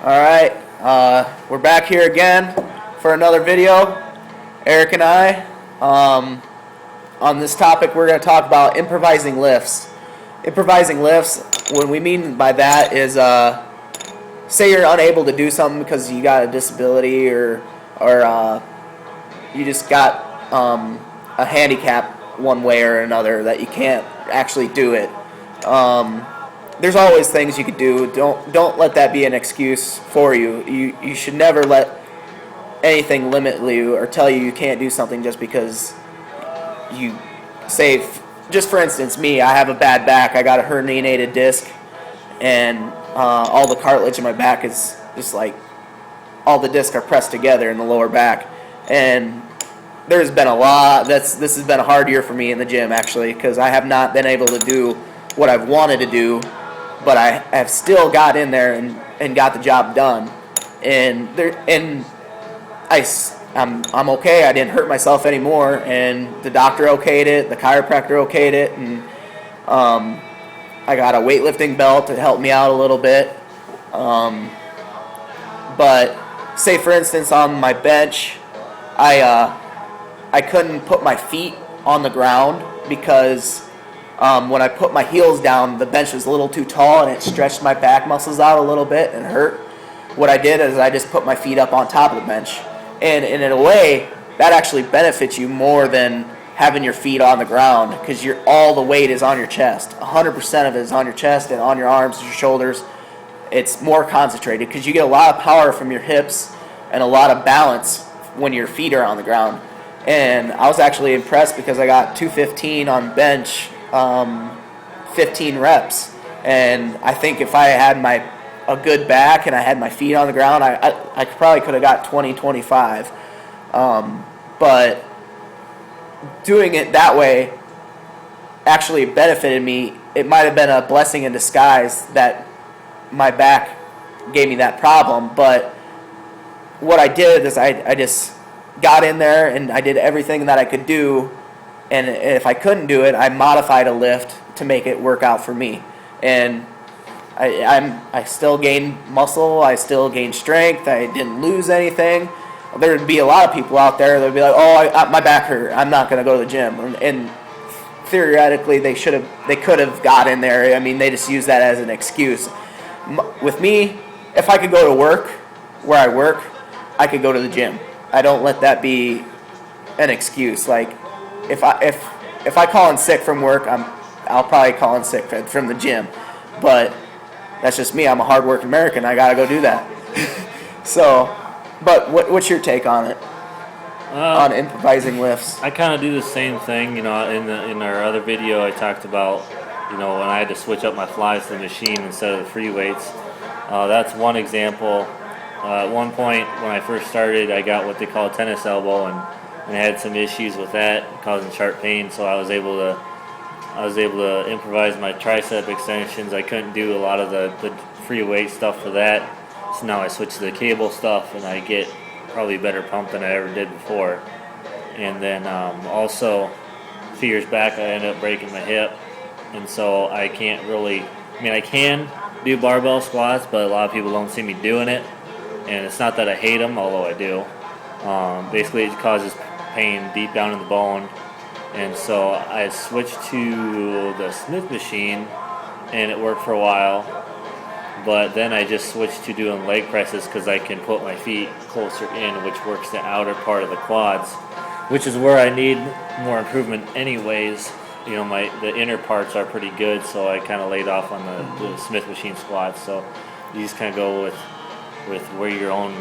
Alright, we're back here again for another video. Eric and I, on this topic, we're going to talk about improvising lifts. Improvising lifts, what we mean by that is, say you're unable to do something because you got a disability or you just got a handicap one way or another that you can't actually do it. There's always things you could do. Don't let that be an excuse for you. You should never let anything limit you or tell you can't do something just because you say, just for instance, me, I have a bad back. I got a herniated disc, and all the cartilage in my back is just like, all the discs are pressed together in the lower back. And there's been a lot, this has been a hard year for me in the gym, actually, because I have not been able to do what I've wanted to do, but I have still got in there and got the job done. And I'm okay. I didn't hurt myself anymore, and the doctor okayed it, the chiropractor okayed it, and I got a weightlifting belt to help me out a little bit. But say for instance on my bench, I couldn't put my feet on the ground because when I put my heels down, the bench was a little too tall and it stretched my back muscles out a little bit and hurt. What I did is I just put my feet up on top of the bench. And in a way, that actually benefits you more than having your feet on the ground, because all the weight is on your chest. 100% of it is on your chest and on your arms, your shoulders. It's more concentrated because you get a lot of power from your hips and a lot of balance when your feet are on the ground. And I was actually impressed because I got 215 on bench, 15 reps. And I think if I had a good back and I had my feet on the ground, I probably could have got 20, 25. But doing it that way actually benefited me. It might have been a blessing in disguise that my back gave me that problem. But what I did is I just got in there and I did everything that I could do. And if I couldn't do it, I modified a lift to make it work out for me. And I still gained muscle, I still gained strength, I didn't lose anything. There would be a lot of people out there that would be like, oh, my back hurt, I'm not going to go to the gym. And theoretically, they could have got in there. I mean, they just use that as an excuse. With me, if I could go to work where I work, I could go to the gym. I don't let that be an excuse. Like, if I call in sick from work, I'll probably call in sick from the gym. But that's just me. I'm a hard-working American. I got to go do that. So, but what's your take on it? On improvising lifts? I kind of do the same thing. You know, in our other video, I talked about, you know, when I had to switch up my flies to the machine instead of the free weights. That's one example. At one point, when I first started, I got what they call a tennis elbow, and I had some issues with that, causing sharp pain. So I was able to improvise my tricep extensions. I couldn't do a lot of the free weight stuff for that. So now I switch to the cable stuff, and I get probably better pump than I ever did before. And then also, a few years back, I ended up breaking my hip, and so I can't really. I mean, I can do barbell squats, but a lot of people don't see me doing it. And it's not that I hate them, although I do. Basically, it causes pain deep down in the bone. And so I switched to the Smith machine, and it worked for a while. But then I just switched to doing leg presses because I can put my feet closer in, which works the outer part of the quads, which is where I need more improvement anyways. You know, the inner parts are pretty good, so I kind of laid off on the Smith machine squats. So you just kind of go with where your own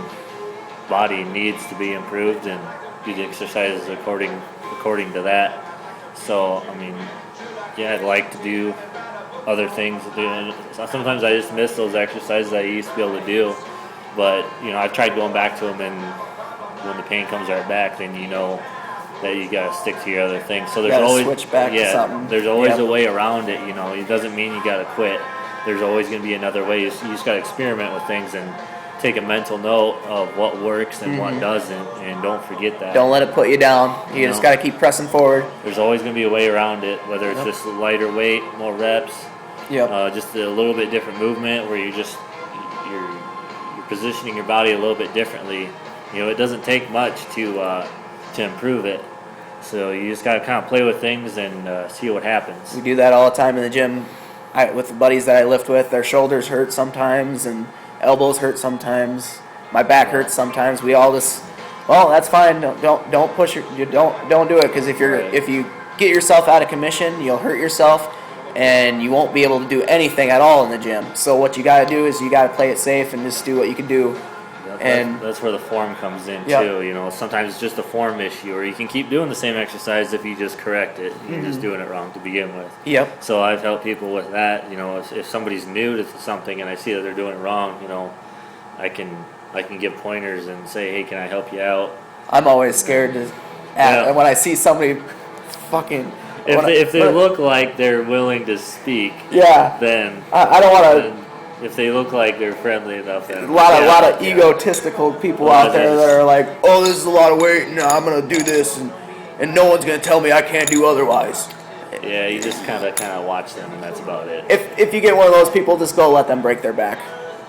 body needs to be improved and do the exercises according to that. So, I mean, yeah, I'd like to do other things. Sometimes I just miss those exercises I used to be able to do. But, you know, I've tried going back to them, and when the pain comes right back, then you know that you got to stick to your other things. So there's always switch back to something. There's always a way around it, you know. It doesn't mean you got to quit. There's always going to be another way. You just got to experiment with things and take a mental note of what works and what doesn't, and don't forget that. Don't let it put you down. You just got to keep pressing forward. There's always going to be a way around it, whether it's just lighter weight, more reps, just a little bit different movement where you're you're positioning your body a little bit differently. You know, it doesn't take much to improve it. So you just gotta kind of play with things and see what happens. We do that all the time in the gym. With the buddies that I lift with, their shoulders hurt sometimes and elbows hurt sometimes. My back hurts sometimes. We all just, well, that's fine. Don't push it. You don't do it, because if you get yourself out of commission, you'll hurt yourself and you won't be able to do anything at all in the gym. So what you got to do is you got to play it safe and just do what you can do. And that's where the form comes in too. You know, sometimes it's just a form issue, or you can keep doing the same exercise if you just correct it. You're just doing it wrong to begin with. Yep. So I've helped people with that. You know, if somebody's new to something and I see that they're doing it wrong, you know, I can give pointers and say, hey, can I help you out? I'm always scared to and when I see somebody fucking. If they look like they're willing to speak, then I don't want to. If they look like they're friendly enough, then a lot of egotistical people out there that are like, oh, this is a lot of weight, and I'm gonna do this, and no one's gonna tell me I can't do otherwise. Yeah, you just kind of watch them, and that's about it. If you get one of those people, just go let them break their back,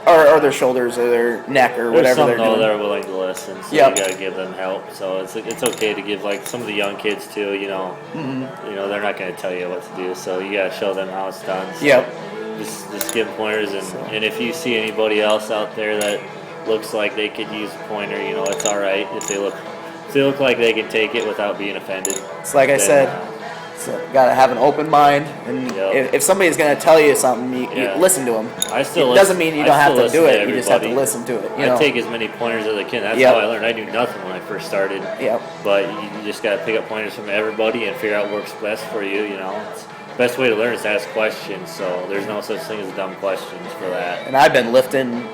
or their shoulders, or their neck, or whatever they're doing. That are willing to listen, so you gotta give them help. So it's okay to give, like, some of the young kids too. You know, you know, they're not gonna tell you what to do, so you gotta show them how it's done. So just give pointers, and if you see anybody else out there that looks like they could use a pointer, you know, it's all right if they look like they can take it without being offended. It's like I said, so gotta have an open mind, and if somebody's gonna tell you something, you listen to them. It doesn't mean you don't have to do it. You just have to listen to it. I take as many pointers as I can. That's how I learned. I knew nothing when I first started. But you just gotta pick up pointers from everybody and figure out what works best for you. You know. Best way to learn is to ask questions, so there's no such thing as dumb questions for that. And I've been lifting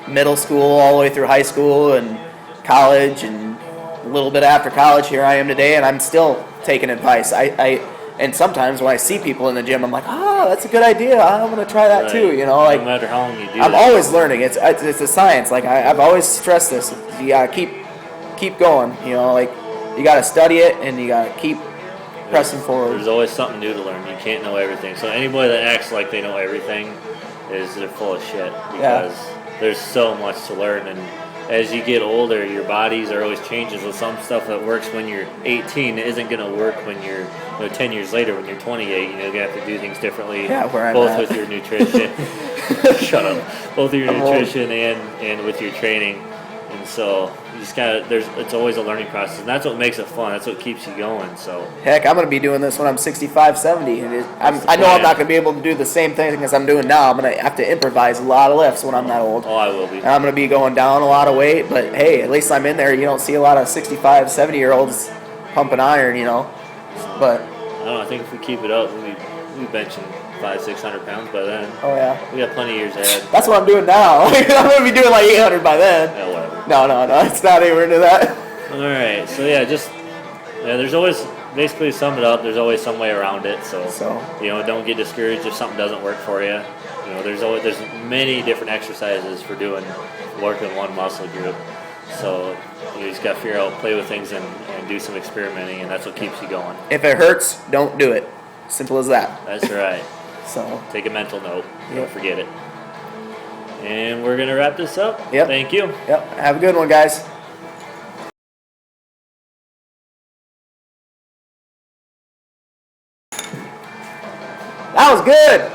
middle school all the way through high school and college, and a little bit after college, here I am today, and I'm still taking advice. And sometimes when I see people in the gym, I'm like, that's a good idea. I'm going to try that too. You know, like, no matter how long you do I'm always learning. It's a science. Like I've always stressed this. You got to keep going. You know, like you got to study it, and you got to keep pressing forward. There's always something new to learn. You can't know everything. So anybody that acts like they know everything they're full of shit, because there's so much to learn. And as you get older, your bodies are always changing. So some stuff that works when you're 18 isn't going to work when you're 10 years later, when you're 28. You know, you have to do things differently. Both with your nutrition. Shut up. Both with your nutrition and with your training. And so you just gotta. It's always a learning process, and that's what makes it fun. That's what keeps you going. So heck, I'm gonna be doing this when I'm 65, 70. And I know I'm not gonna be able to do the same thing as I'm doing now. I'm gonna have to improvise a lot of lifts when I'm that old. Oh, I will be. And I'm gonna be going down a lot of weight, but hey, at least I'm in there. You don't see a lot of 65, 70-year-olds pumping iron, you know. But I don't know. I think if we keep it up, we'll be benching 500-600 pounds by then. Oh yeah. We got plenty of years ahead. That's what I'm doing now. I'm gonna be doing like 800 by then. Yeah, whatever. No, it's not anywhere near that. All right. So there's always, basically, to sum it up, there's always some way around it. So you know, don't get discouraged if something doesn't work for you. You know, there's many different exercises for working one muscle group. So you just got to figure out, play with things, and do some experimenting, and that's what keeps you going. If it hurts, don't do it. Simple as that. That's right. So take a mental note. Don't forget it. And we're going to wrap this up. Yep. Thank you. Yep. Have a good one, guys. That was good.